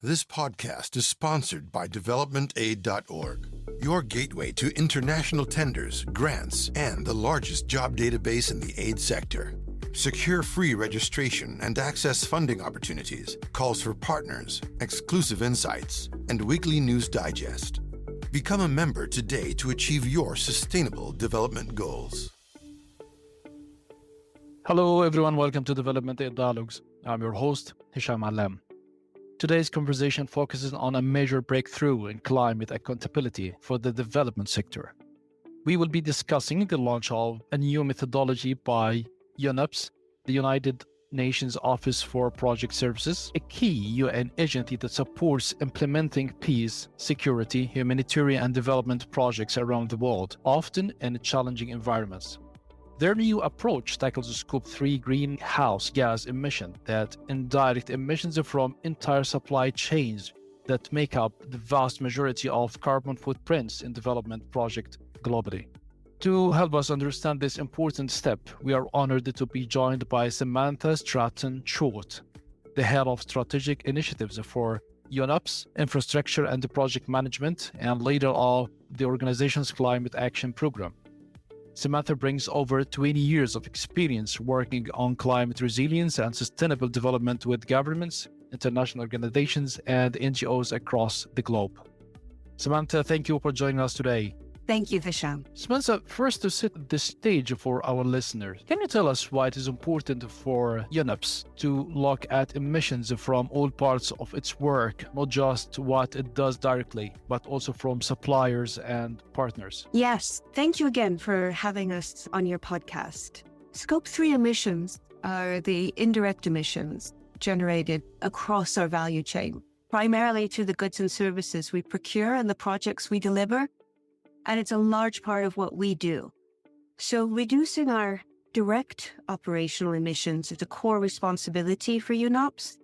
This podcast is sponsored by developmentaid.org, your gateway to international tenders, grants, and the largest job database in the aid sector. Secure free registration and access funding opportunities, calls for partners, exclusive insights, and weekly news digest. Become a member today to achieve your sustainable development goals. Hello everyone, welcome to Development Aid Dialogues. I'm your host, Hisham Alem. Today's conversation focuses on a major breakthrough in climate accountability for the development sector. We will be discussing the launch of a new methodology by UNOPS, the United Nations Office for Project Services, a key UN agency that supports implementing peace, security, humanitarian and development projects around the world, often in challenging environments. Their new approach tackles the Scope 3 greenhouse gas emission, that indirect emissions from entire supply chains that make up the vast majority of carbon footprints in development projects globally. To help us understand this important step, we are honored to be joined by Samantha Stratton-Short, the head of strategic initiatives for UNOPS, infrastructure and project management, and leader of the organization's climate action program. Samantha brings over 20 years of experience working on climate resilience and sustainable development with governments, international organizations, and NGOs across the globe. Samantha, thank you for joining us today. Thank you, Hisham. Samantha, first to set the stage for our listeners, can you tell us why it is important for UNOPS to look at emissions from all parts of its work, not just what it does directly, but also from suppliers and partners? Yes, thank you again for having us on your podcast. Scope 3 emissions are the indirect emissions generated across our value chain, primarily to the goods and services we procure and the projects we deliver. And it's a large part of what we do. So reducing our direct operational emissions is a core responsibility for UNOPS,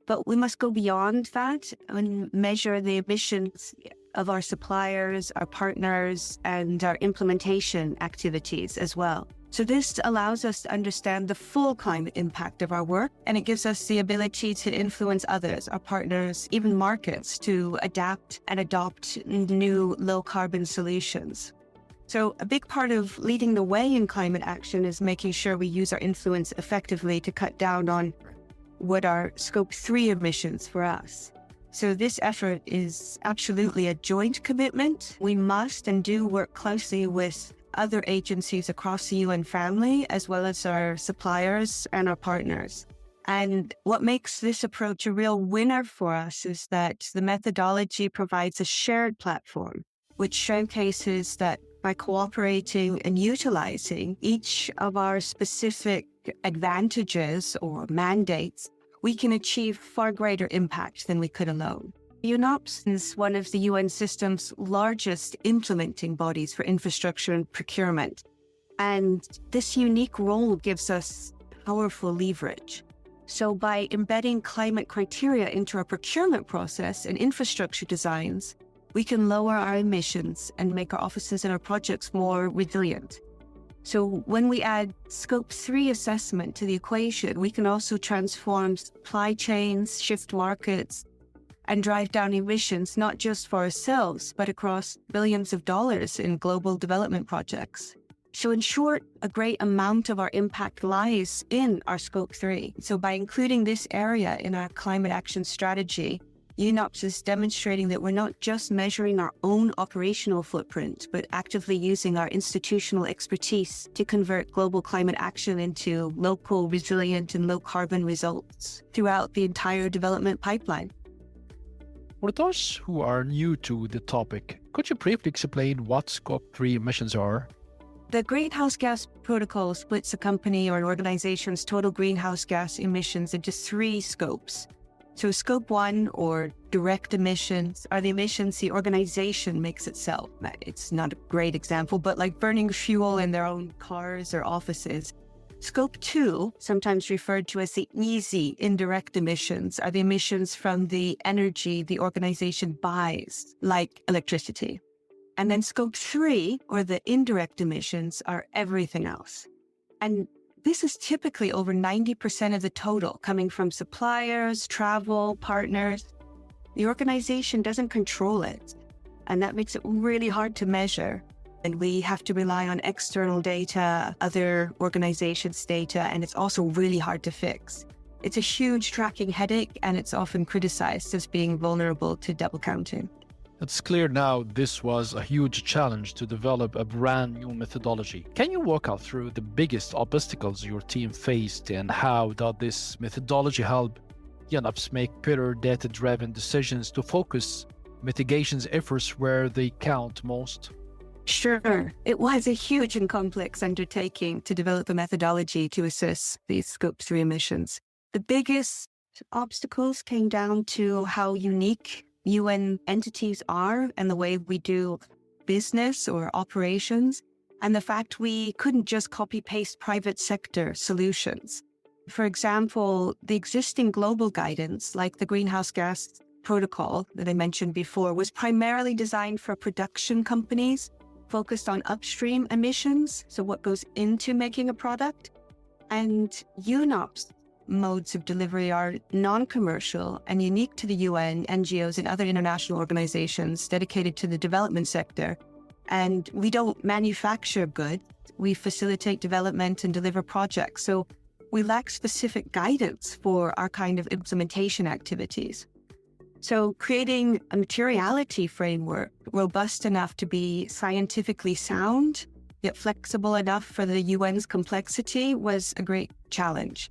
but we must go beyond that and measure the emissions of our suppliers, our partners, and our implementation activities as well. So this allows us to understand the full climate impact of our work, and it gives us the ability to influence others, our partners, even markets, to adapt and adopt new low-carbon solutions. So a big part of leading the way in climate action is making sure we use our influence effectively to cut down on what are Scope 3 emissions for us. So this effort is absolutely a joint commitment. We must and do work closely with other agencies across the UN family, as well as our suppliers and our partners. And what makes this approach a real winner for us is that the methodology provides a shared platform, which showcases that by cooperating and utilizing each of our specific advantages or mandates, we can achieve far greater impact than we could alone. UNOPS is one of the UN system's largest implementing bodies for infrastructure and procurement. And this unique role gives us powerful leverage. So by embedding climate criteria into our procurement process and infrastructure designs, we can lower our emissions and make our offices and our projects more resilient. So when we add Scope 3 assessment to the equation, we can also transform supply chains, shift markets, and drive down emissions, not just for ourselves, but across billions of dollars in global development projects. So in short, a great amount of our impact lies in our Scope 3. So by including this area in our climate action strategy, UNOPS is demonstrating that we're not just measuring our own operational footprint, but actively using our institutional expertise to convert global climate action into local, resilient, and low-carbon results throughout the entire development pipeline. For those who are new to the topic, could you briefly explain what Scope 3 emissions are? The Greenhouse Gas Protocol splits a company or an organization's total greenhouse gas emissions into 3 scopes. So Scope 1, or direct emissions, are the emissions the organization makes itself. It's not a great example, but like burning fuel in their own cars or offices. Scope 2, sometimes referred to as the easy indirect emissions, are the emissions from the energy the organization buys, like electricity. And then Scope 3, or the indirect emissions, are everything else. And this is typically over 90% of the total, coming from suppliers, travel, partners. the organization doesn't control it. And that makes it really hard to measure. And we have to rely on external data, other organizations' data, and it's also really hard to fix. It's a huge tracking headache, and it's often criticized as being vulnerable to double counting. It's clear now this was a huge challenge to develop a brand new methodology. Can you walk us through the biggest obstacles your team faced, and how did this methodology help UNOPS make better data-driven decisions to focus mitigations efforts where they count most? Sure. It was a huge and complex undertaking to develop a methodology to assess these Scope 3 emissions. The biggest obstacles came down to how unique UN entities are and the way we do business or operations, and the fact we couldn't just copy-paste private sector solutions. For example, the existing global guidance, like the greenhouse gas protocol that I mentioned before, was primarily designed for production companies focused on upstream emissions, so what goes into making a product. And UNOPS modes of delivery are non-commercial and unique to the UN, NGOs, and other international organizations dedicated to the development sector. And we don't manufacture goods, we facilitate development and deliver projects. So we lack specific guidance for our kind of implementation activities. So creating a materiality framework robust enough to be scientifically sound, yet flexible enough for the UN's complexity was a great challenge.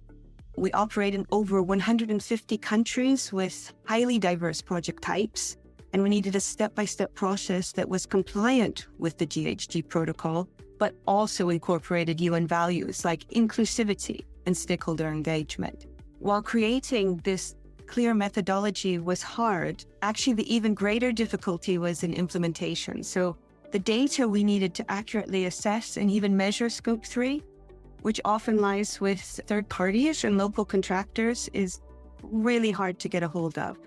We operate in over 150 countries with highly diverse project types, and we needed a step-by-step process that was compliant with the GHG protocol, but also incorporated UN values like inclusivity and stakeholder engagement. While creating this clear methodology was hard, actually the even greater difficulty was in implementation. So the data we needed to accurately assess and even measure Scope 3, which often lies with third parties and local contractors, is really hard to get a hold of.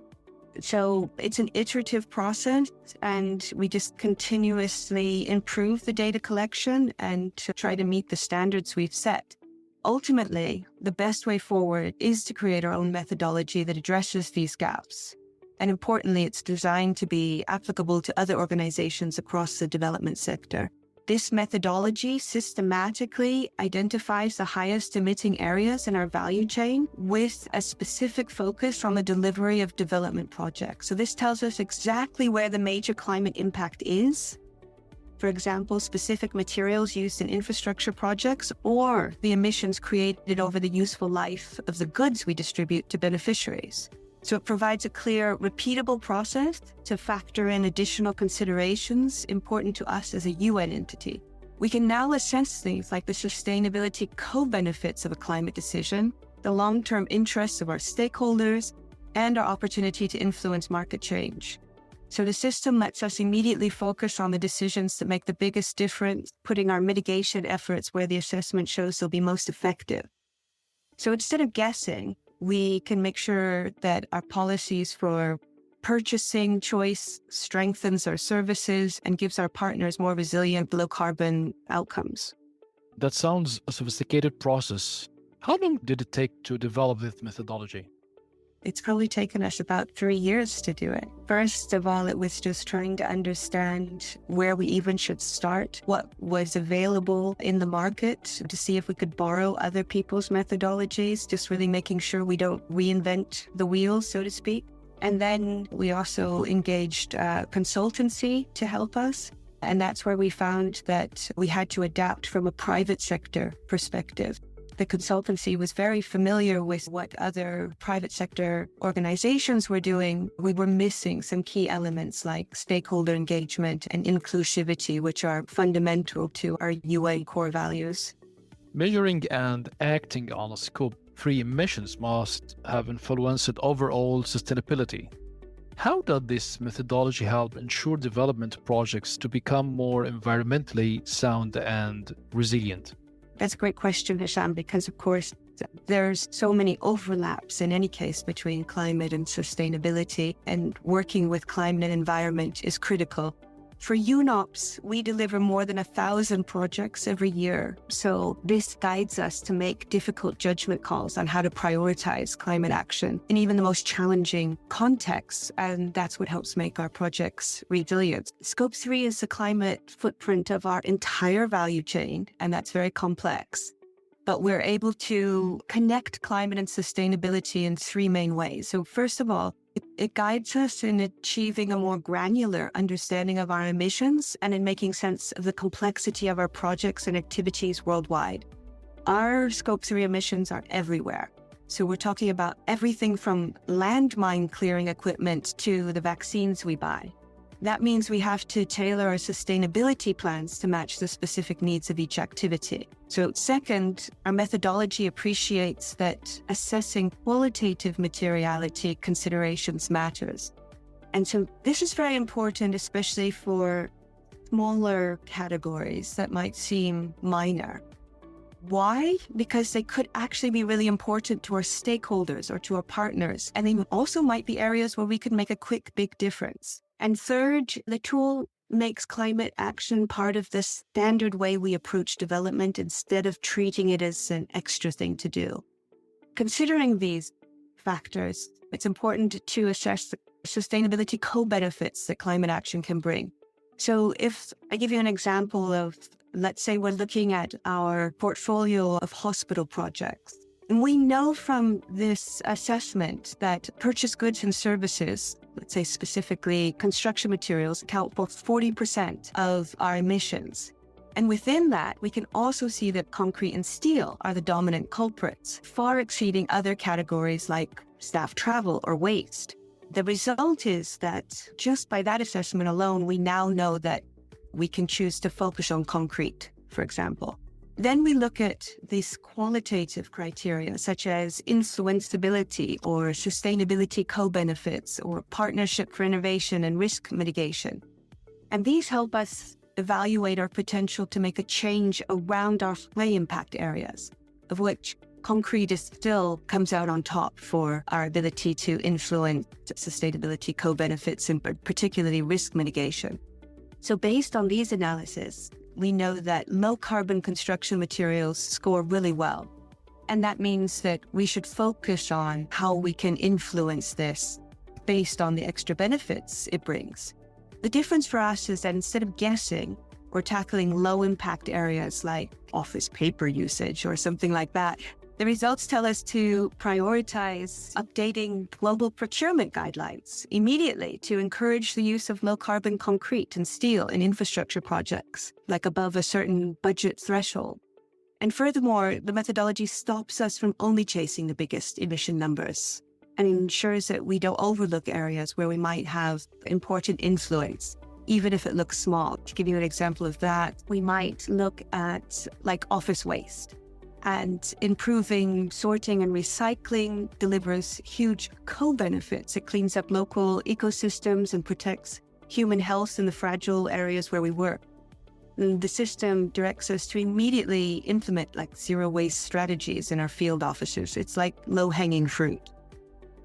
So it's an iterative process, and we just continuously improve the data collection and to try to meet the standards we've set. Ultimately, the best way forward is to create our own methodology that addresses these gaps. And importantly, it's designed to be applicable to other organizations across the development sector. This methodology systematically identifies the highest emitting areas in our value chain with a specific focus on the delivery of development projects. So this tells us exactly where the major climate impact is. For example, specific materials used in infrastructure projects, or the emissions created over the useful life of the goods we distribute to beneficiaries. So it provides a clear, repeatable process to factor in additional considerations important to us as a UN entity. We can now assess things like the sustainability co-benefits of a climate decision, the long-term interests of our stakeholders, and our opportunity to influence market change. So the system lets us immediately focus on the decisions that make the biggest difference, putting our mitigation efforts where the assessment shows they'll be most effective. So instead of guessing, we can make sure that our policies for purchasing choice strengthens our services and gives our partners more resilient, low-carbon outcomes. That sounds a sophisticated process. How long did it take to develop this methodology? It's probably taken us about 3 years to do it. First of all, it was just trying to understand where we even should start, what was available in the market, to see if we could borrow other people's methodologies, just really making sure we don't reinvent the wheel, so to speak. And then we also engaged a consultancy to help us. And that's where we found that we had to adapt from a private sector perspective. The consultancy was very familiar with what other private sector organizations were doing. We were missing some key elements like stakeholder engagement and inclusivity, which are fundamental to our UN core values. Measuring and acting on Scope 3 emissions must have influenced overall sustainability. How does this methodology help ensure development projects to become more environmentally sound and resilient? That's a great question, Hisham, because of course, there's so many overlaps in any case between climate and sustainability, and working with climate and environment is critical. For UNOPS, we deliver more than 1,000 projects every year. So this guides us to make difficult judgment calls on how to prioritize climate action in even the most challenging contexts. And that's what helps make our projects resilient. Scope 3 is the climate footprint of our entire value chain, and that's very complex. But we're able to connect climate and sustainability in three main ways. So first of all, it guides us in achieving a more granular understanding of our emissions and in making sense of the complexity of our projects and activities worldwide. Our Scope 3 emissions are everywhere. So we're talking about everything from landmine clearing equipment to the vaccines we buy. That means we have to tailor our sustainability plans to match the specific needs of each activity. So second, our methodology appreciates that assessing qualitative materiality considerations matters. And so this is very important, especially for smaller categories that might seem minor. Why? Because they could actually be really important to our stakeholders or to our partners. And they also might be areas where we could make a quick, big difference. And third, the tool makes climate action part of the standard way we approach development instead of treating it as an extra thing to do. Considering these factors, it's important to assess the sustainability co-benefits that climate action can bring. So if I give you an example of, let's say we're looking at our portfolio of hospital projects, and we know from this assessment that purchased goods and services, let's say specifically construction materials, account for 40% of our emissions. And within that, we can also see that concrete and steel are the dominant culprits, far exceeding other categories like staff travel or waste. The result is that just by that assessment alone, we now know that we can choose to focus on concrete, for example. Then we look at these qualitative criteria, such as influenceability or sustainability co-benefits or partnership for innovation and risk mitigation. And these help us evaluate our potential to make a change around our high impact areas, of which concrete still comes out on top for our ability to influence sustainability co-benefits and particularly risk mitigation. So based on these analyses, we know that low carbon construction materials score really well. And that means that we should focus on how we can influence this based on the extra benefits it brings. The difference for us is that instead of guessing or tackling low impact areas like office paper usage or something like that, the results tell us to prioritize updating global procurement guidelines immediately to encourage the use of low-carbon concrete and steel in infrastructure projects, like above a certain budget threshold. And furthermore, the methodology stops us from only chasing the biggest emission numbers and ensures that we don't overlook areas where we might have important influence, even if it looks small. To give you an example of that, we might look at like office waste. And improving sorting and recycling delivers huge co-benefits. It cleans up local ecosystems and protects human health in the fragile areas where we work. And the system directs us to immediately implement like zero waste strategies in our field offices. It's like low-hanging fruit.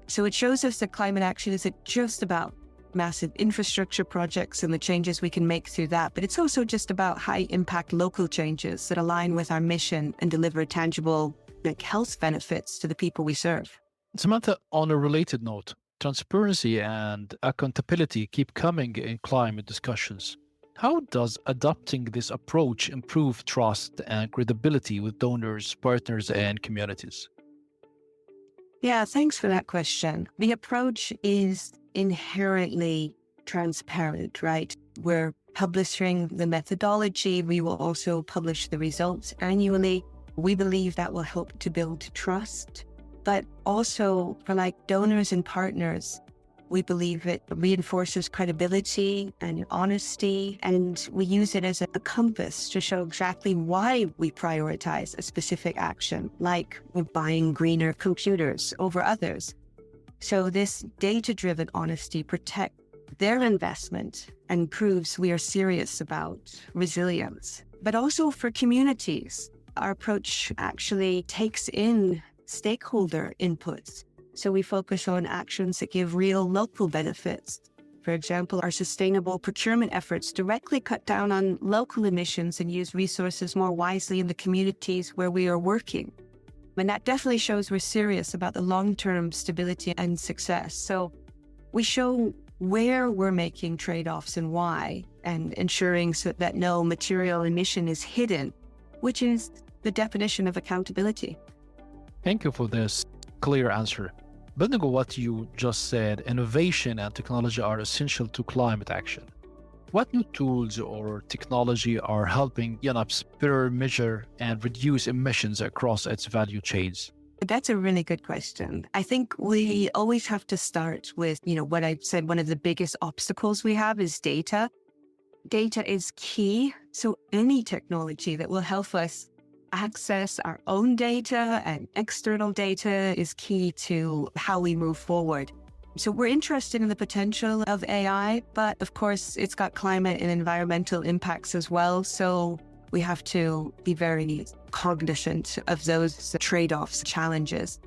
So it shows us that climate action isn't just about massive infrastructure projects and the changes we can make through that, but it's also just about high impact local changes that align with our mission and deliver tangible health benefits to the people we serve. Samantha, on a related note, transparency and accountability keep coming in climate discussions. How does adopting this approach improve trust and credibility with donors, partners, and communities? Yeah, thanks for that question. The approach is inherently transparent, right? We're publishing the methodology. We will also publish the results annually. We believe that will help to build trust, but also for like donors and partners, we believe it reinforces credibility and honesty, and we use it as a compass to show exactly why we prioritize a specific action, like we're buying greener computers over others. So this data-driven honesty protects their investment and proves we are serious about resilience. But also for communities, our approach actually takes in stakeholder inputs. So we focus on actions that give real local benefits For example, our sustainable procurement efforts directly cut down on local emissions and use resources more wisely in the communities where we are working. And that definitely shows we're serious about the long-term stability and success. So we show where we're making trade-offs and why, and ensuring so that no material emission is hidden, which is the definition of accountability. Thank you for this clear answer. Building on what you just said, innovation and technology are essential to climate action. What new tools or technology are helping UNOPS better measure and reduce emissions across its value chains? That's a really good question. I think we always have to start with, what I said, one of the biggest obstacles we have is data. Data is key. So any technology that will help us access our own data and external data is key to how we move forward. So we're interested in the potential of AI, but of course it's got climate and environmental impacts as well. So we have to be very cognizant of those trade-offs, challenges.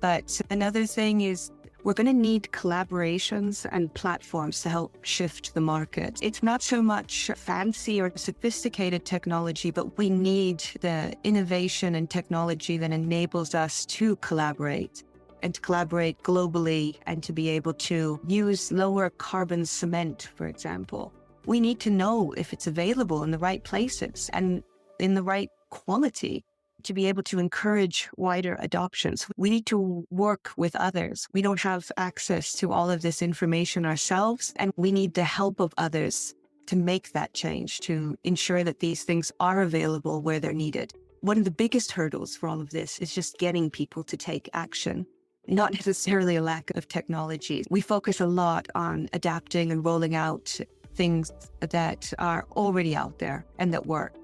But another thing is we're going to need collaborations and platforms to help shift the market. It's not so much fancy or sophisticated technology, but we need the innovation and technology that enables us to collaborate and to collaborate globally and to be able to use lower carbon cement, for example. We need to know if it's available in the right places and in the right quality to be able to encourage wider adoptions. We need to work with others. We don't have access to all of this information ourselves, and we need the help of others to make that change, to ensure that these things are available where they're needed. One of the biggest hurdles for all of this is just getting people to take action, not necessarily a lack of technology. We focus a lot on adapting and rolling out things that are already out there and that work.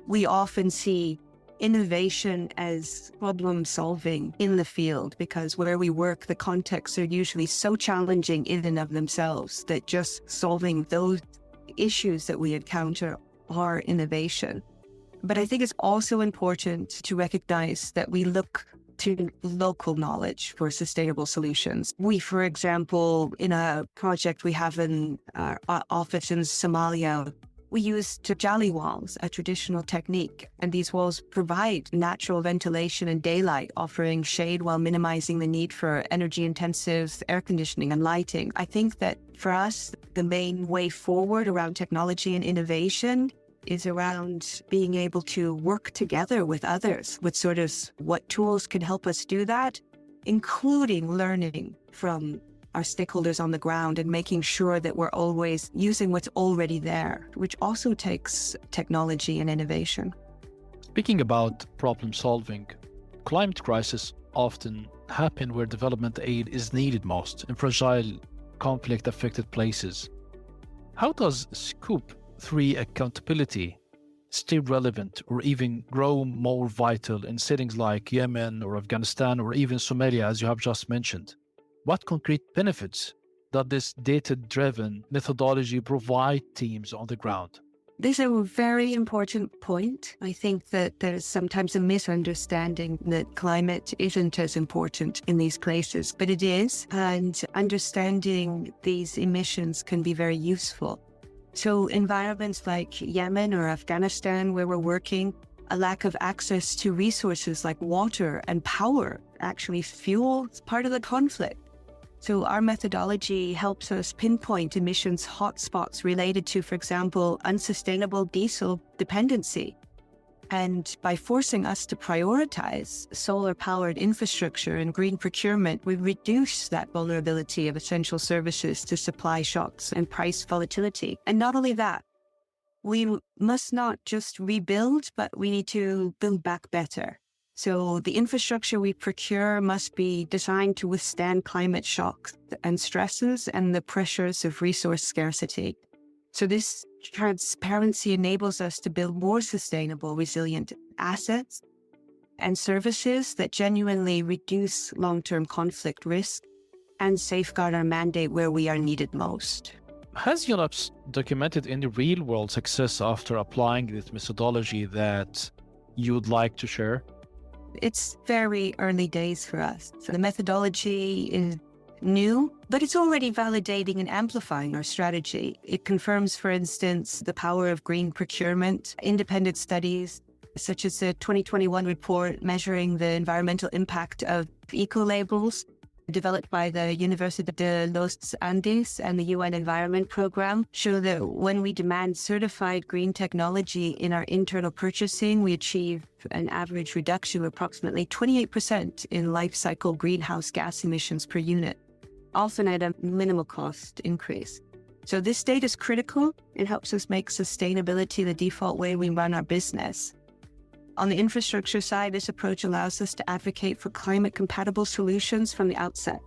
We often see innovation as problem solving in the field because where we work, the contexts are usually so challenging in and of themselves that just solving those issues that we encounter are innovation. But I think it's also important to recognize that we look to local knowledge for sustainable solutions. We, for example, in a project we have in our office in Somalia, we use jali walls, a traditional technique, and these walls provide natural ventilation and daylight, offering shade while minimizing the need for energy-intensive air conditioning and lighting. I think that for us, the main way forward around technology and innovation is around being able to work together with others, with sort of what tools can help us do that, including learning from our stakeholders on the ground and making sure that we're always using what's already there, which also takes technology and innovation. Speaking about problem solving, climate crises often happen where development aid is needed most in fragile, conflict-affected places. How does Scope 3 accountability stay relevant or even grow more vital in settings like Yemen or Afghanistan or even Somalia, as you have just mentioned? What concrete benefits does this data-driven methodology provide teams on the ground? This is a very important point. I think that there's sometimes a misunderstanding that climate isn't as important in these places, but it is, and understanding these emissions can be very useful. So environments like Yemen or Afghanistan, where we're working, a lack of access to resources like water and power actually fuels part of the conflict. So our methodology helps us pinpoint emissions hotspots related to, for example, unsustainable diesel dependency. And by forcing us to prioritize solar-powered infrastructure and green procurement, we reduce that vulnerability of essential services to supply shocks and price volatility. And not only that, we must not just rebuild, but we need to build back better. So the infrastructure we procure must be designed to withstand climate shocks and stresses and the pressures of resource scarcity. So this transparency enables us to build more sustainable, resilient assets and services that genuinely reduce long-term conflict risk and safeguard our mandate where we are needed most. Has UNOPS documented any real-world success after applying this methodology that you would like to share? It's very early days for us. So the methodology new, but it's already validating and amplifying our strategy. It confirms, for instance, the power of green procurement. Independent studies, such as the 2021 report measuring the environmental impact of eco-labels, developed by the Universidad de los Andes and the UN Environment Program, show that when we demand certified green technology in our internal purchasing, we achieve an average reduction of approximately 28% in life cycle greenhouse gas emissions per unit, often at a minimal cost increase. So this data is critical. It helps us make sustainability the default way we run our business. On the infrastructure side, this approach allows us to advocate for climate-compatible solutions from the outset.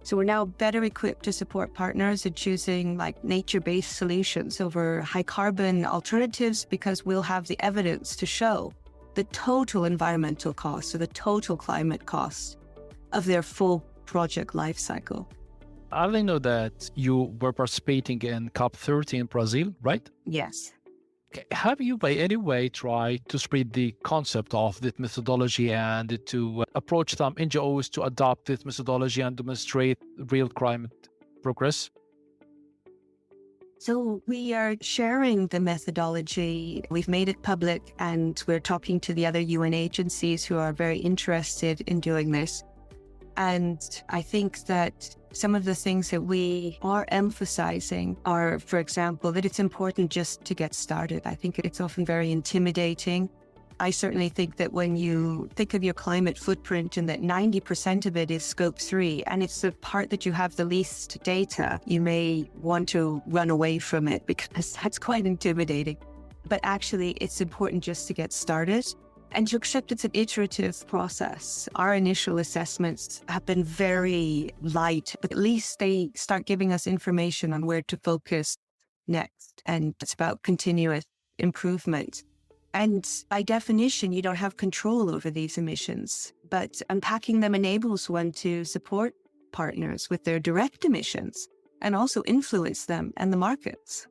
So we're now better equipped to support partners in choosing nature-based solutions over high-carbon alternatives because we'll have the evidence to show the total environmental cost or the total climate cost of their full project life cycle. I only know that you were participating in COP30 in Brazil, right? Yes. Have you by any way tried to spread the concept of this methodology and to approach some NGOs to adopt this methodology and demonstrate real climate progress? So we are sharing the methodology. We've made it public and we're talking to the other UN agencies who are very interested in doing this. And I think that some of the things that we are emphasizing are, for example, that it's important just to get started. I think it's often very intimidating. I certainly think that when you think of your climate footprint and that 90% of it is scope 3, and it's the part that you have the least data, you may want to run away from it because that's quite intimidating. But actually, it's important just to get started and to accept it's an iterative process. Our initial assessments have been very light, but at least they start giving us information on where to focus next. And it's about continuous improvement. And by definition, you don't have control over these emissions, but unpacking them enables one to support partners with their direct emissions and also influence them and the markets.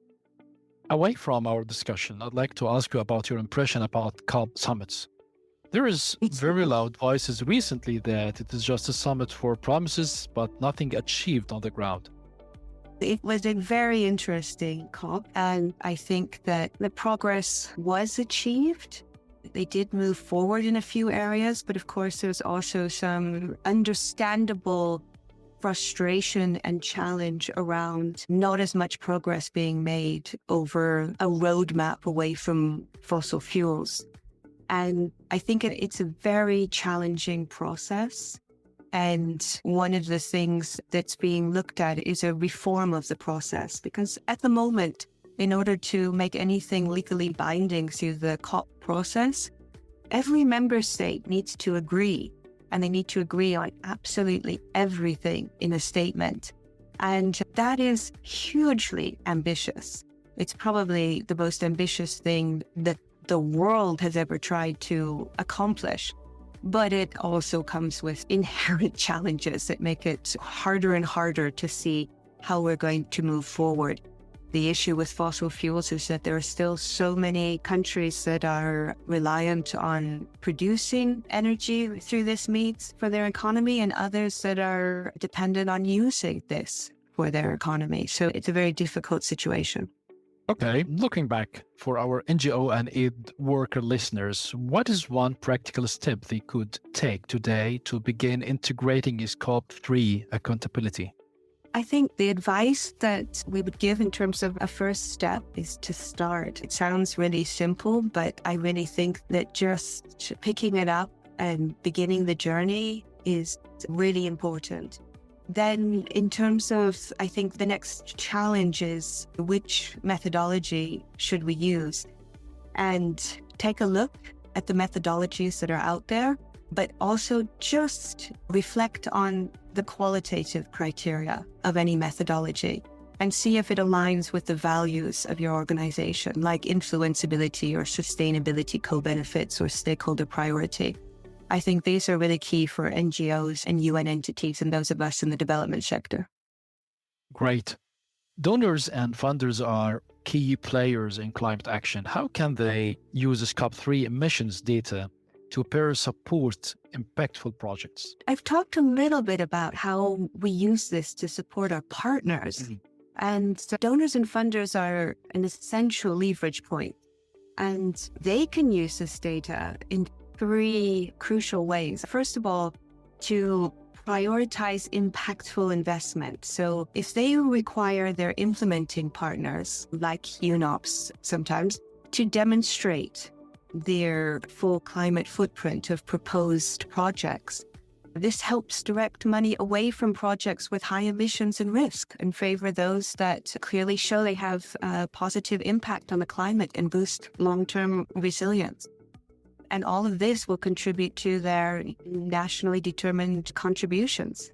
Away from our discussion, I'd like to ask you about your impression about COP summits. There is very loud voices recently that it is just a summit for promises, but nothing achieved on the ground. It was a very interesting COP, and I think that the progress was achieved. They did move forward in a few areas, but of course there's also some understandable frustration and challenge around not as much progress being made over a roadmap away from fossil fuels. And I think it's a very challenging process. And one of the things that's being looked at is a reform of the process, because at the moment, in order to make anything legally binding through the COP process, every member state needs to agree, and they need to agree on absolutely everything in a statement. And that is hugely ambitious. It's probably the most ambitious thing that the world has ever tried to accomplish. But it also comes with inherent challenges that make it harder and harder to see how we're going to move forward. The issue with fossil fuels is that there are still so many countries that are reliant on producing energy through this means for their economy, and others that are dependent on using this for their economy. So it's a very difficult situation. Okay, looking back, for our NGO and aid worker listeners, what is one practical step they could take today to begin integrating Scope 3 accountability? I think the advice that we would give in terms of a first step is to start. It sounds really simple, but I really think that just picking it up and beginning the journey is really important. Then in terms of, I think the next challenge is which methodology should we use? And take a look at the methodologies that are out there, but also just reflect on the qualitative criteria of any methodology and see if it aligns with the values of your organization, like influenceability or sustainability co-benefits or stakeholder priority. I think these are really key for NGOs and UN entities and those of us in the development sector. Great. Donors and funders are key players in climate action. How can they use Scope 3 emissions data to better support impactful projects? I've talked a little bit about how we use this to support our partners. And so donors and funders are an essential leverage point. And they can use this data in 3 crucial ways. First of all, to prioritize impactful investment. So if they require their implementing partners, like UNOPS sometimes, to demonstrate their full climate footprint of proposed projects, this helps direct money away from projects with high emissions and risk and favor those that clearly show they have a positive impact on the climate and boost long-term resilience. And all of this will contribute to their nationally determined contributions.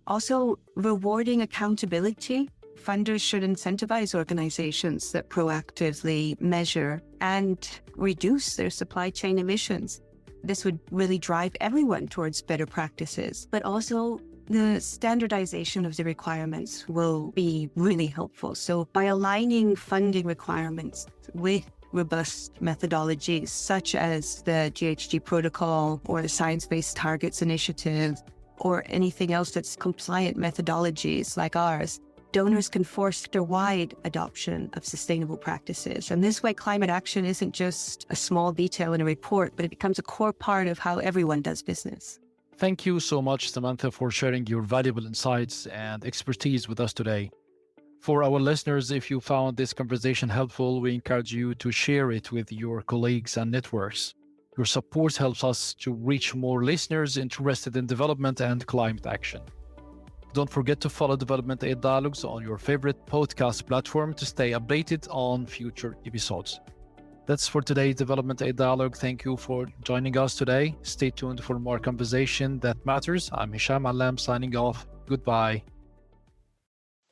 Also, rewarding accountability. Funders should incentivize organizations that proactively measure and reduce their supply chain emissions. This would really drive everyone towards better practices. But also, the standardization of the requirements will be really helpful. So by aligning funding requirements with robust methodologies such as the GHG protocol or the Science-Based Targets Initiative or anything else that's compliant methodologies like ours, donors can foster wide adoption of sustainable practices. And this way, climate action isn't just a small detail in a report, but it becomes a core part of how everyone does business. Thank you so much, Samantha, for sharing your valuable insights and expertise with us today. For our listeners, if you found this conversation helpful, we encourage you to share it with your colleagues and networks. Your support helps us to reach more listeners interested in development and climate action. Don't forget to follow Development Aid Dialogues on your favorite podcast platform to stay updated on future episodes. That's for today's Development Aid Dialogue. Thank you for joining us today. Stay tuned for more conversation that matters. I'm Hisham Alam signing off. Goodbye.